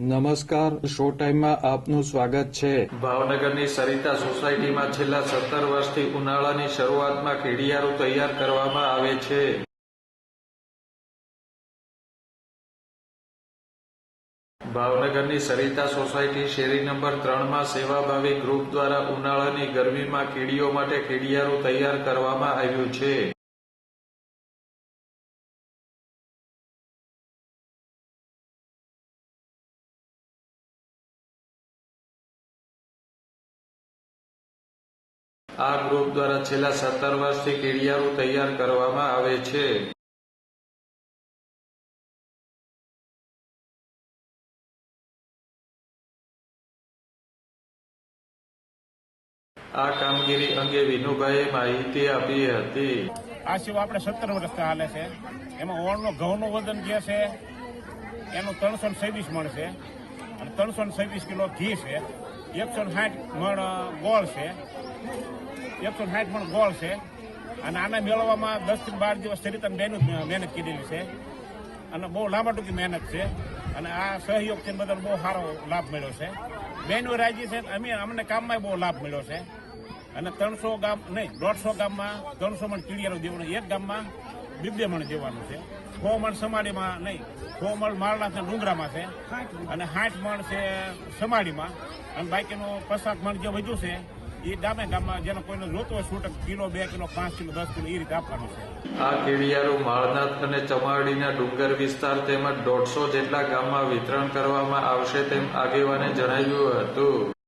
નમસ્કાર, શો ટાઈમમાં આપનું સ્વાગત છે। ભાવનગરની સરિતા સોસાયટીમાં છેલ્લા 17 વર્ષથી ઉનાળાની શરૂઆતમાં કીડિયારું તૈયાર કરવામાં આવે છે। ભાવનગરની સરિતા સોસાયટી શેરી નંબર 3માં સેવાભાવી ગ્રુપ દ્વારા ઉનાળાની ગરમીમાં કીડીઓ માટે કીડિયારું તૈયાર કરવામાં આવ્યું છે। આ ગ્રુપ દ્વારા છેલ્લા 17 વર્ષથી કીડિયારું તૈયાર કરવામાં આવે છે। આ કામગીરી અંગે વિનુભાઈએ માહિતી આપી હતી। આ સેવા આપણે 17 વર્ષ હાલે છે। એમાં ઓળનો ઘઉંનું વજન જે છે એનું 326 મણ છે અને 326 કિલો ઘી છે, 160 મણ ગોળ છે, 160 મણ ગોળ છે અને આને મેળવવામાં 10 થી 12 દિવસ સરિતાની બહેનું મહેનત કરેલી છે અને બહુ લાંબા ટૂંકી મહેનત છે અને આ સહયોગથી બદલ બહુ સારો લાભ મળ્યો છે। બહેનો રાજી છે, અમને કામમાં બહુ લાભ મળ્યો છે અને 300 ગામ નહીં 150 ગામમાં 300 મણ કીડિયારું દેવાનું, એક ગામમાં 2 મણ દેવાનું છે, 100 મણ સમાડીમાં નહીં 100 મણ માળના ડુંગરામાં છે અને 60 મણ છે સમાડીમાં અને બાકીનું 50 મણ જે વધ્યું છે એ ગામમાં જેનો કોઈને જોતો હોય છૂટક કિલો 2 કિલો 5 કિલો 10 કિલો એ રીતે આપવાનું છે। આ કીડિયારું માળનાથ અને ચમાડીના ડુંગર વિસ્તાર તેમજ 150 જેટલા ગામમાં વિતરણ કરવામાં આવશે તેમ આગેવાને જણાવ્યું હતું।